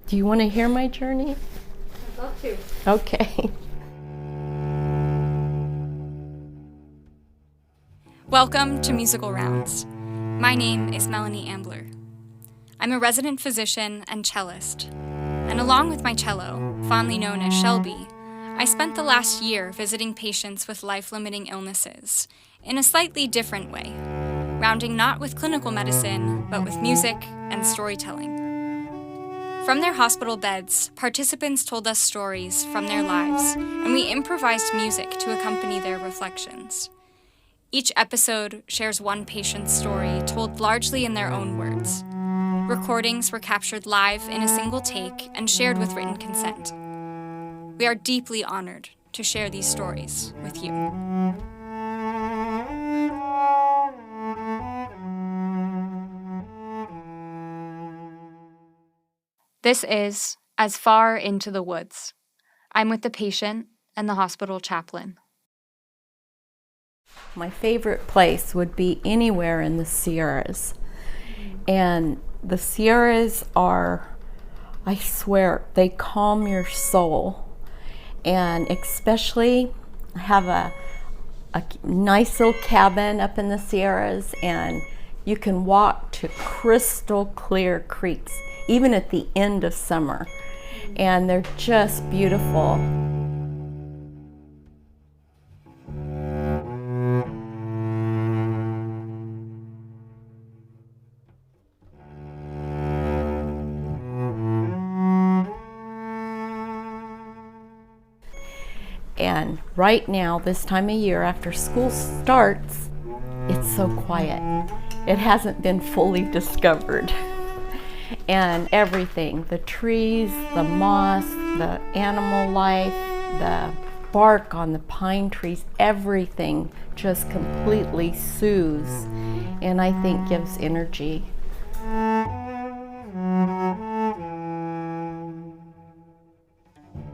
Do you want to hear my journey? I'd love to. Okay. Welcome to Musical Rounds. My name is Melanie Ambler. I'm a resident physician and cellist, and along with my cello, fondly known as Shelby, I spent the last year visiting patients with life-limiting illnesses in a slightly different way, rounding not with clinical medicine, but with music and storytelling. From their hospital beds, participants told us stories from their lives, and we improvised music to accompany their reflections. Each episode shares one patient's story told largely in their own words. Recordings were captured live in a single take and shared with written consent. We are deeply honored to share these stories with you. This is As Far Into the Woods. I'm with the patient and the hospital chaplain. My favorite place would be anywhere in the Sierras. And the Sierras are, I swear, they calm your soul. And especially have a nice little cabin up in the Sierras, and you can walk to crystal clear creeks, even at the end of summer. And they're just beautiful. And right now, this time of year, after school starts, it's so quiet. It hasn't been fully discovered. And everything, the trees, the moss, the animal life, the bark on the pine trees, everything just completely soothes and I think gives energy.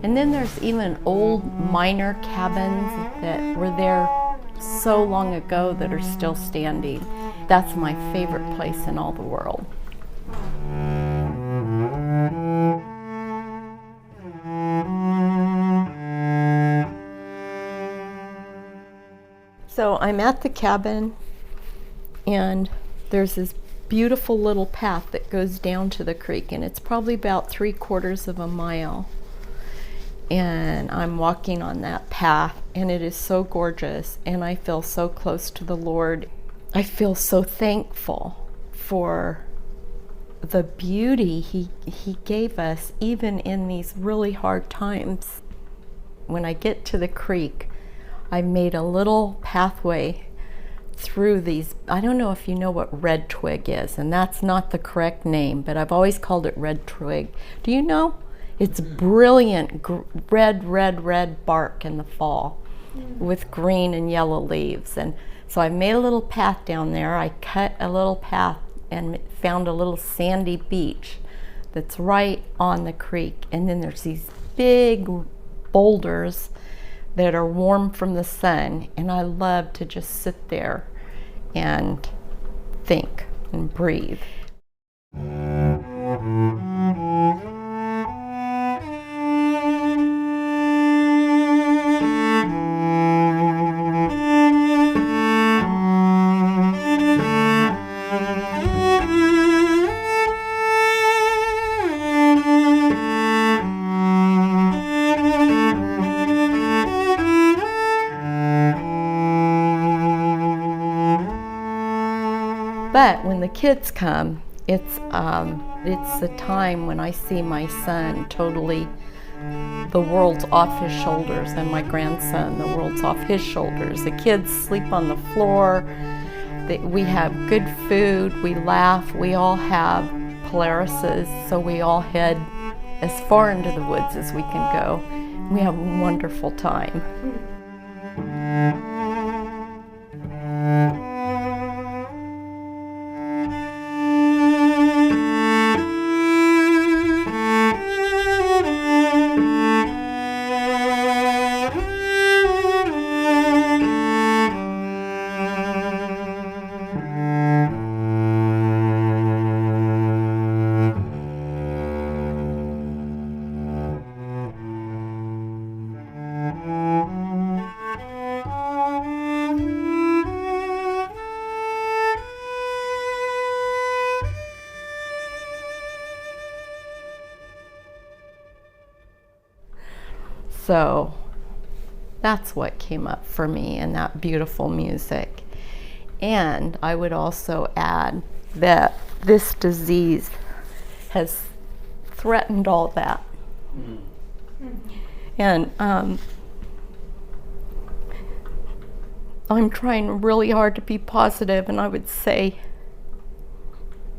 And then there's even old miner cabins that were there so long ago that are still standing. That's my favorite place in all the world. So I'm at the cabin, and there's this beautiful little path that goes down to the creek, and it's probably about 3/4 of a mile. And I'm walking on that path, and it is so gorgeous, and I feel so close to the Lord. I feel so thankful for the beauty he gave us, even in these really hard times. When I get to the creek, I made a little pathway through these, I don't know if you know what red twig is, and that's not the correct name, but I've always called it red twig. Do you know? It's brilliant red bark in the fall with green and yellow leaves. And so I made a little path down there. I cut a little path and found a little sandy beach that's right on the creek. And then there's these big boulders that are warm from the sun. And I love to just sit there and think and breathe. But when the kids come, it's the time when I see my son totally, the world's off his shoulders, and my grandson, the world's off his shoulders. The kids sleep on the floor. We have good food. We laugh. We all have Polarises, so we all head as far into the woods as we can go. We have a wonderful time. So that's what came up for me in that beautiful music. And I would also add that this disease has threatened all that. And I'm trying really hard to be positive, and I would say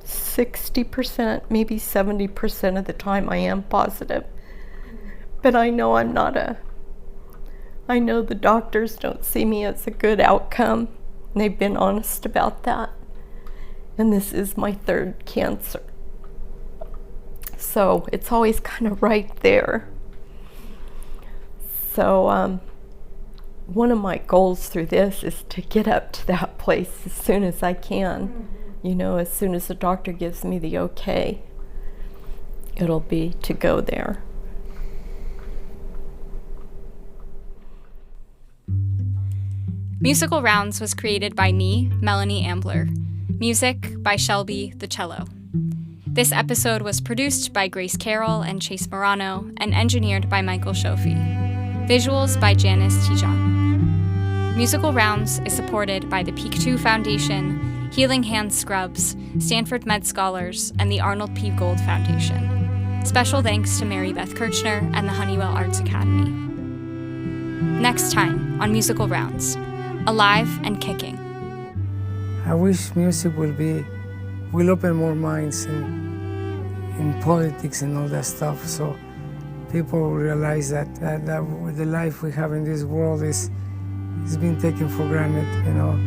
60%, maybe 70% of the time I am positive. But I know I'm not I know the doctors don't see me as a good outcome, and they've been honest about that. And this is my third cancer. So it's always kind of right there. So one of my goals through this is to get up to that place as soon as I can. You know, as soon as the doctor gives me the okay, it'll be to go there. Musical Rounds was created by me, Melanie Ambler. Music by Shelby, the cello. This episode was produced by Grace Carroll and Chase Morano and engineered by Michael Shofi. Visuals by Janice Tijan. Musical Rounds is supported by the Peak 2 Foundation, Healing Hands Scrubs, Stanford Med Scholars, and the Arnold P. Gold Foundation. Special thanks to Mary Beth Kirchner and the Honeywell Arts Academy. Next time on Musical Rounds, Alive and Kicking. I wish music will open more minds in politics and all that stuff, so people will realize that the life we have in this world is being taken for granted, you know.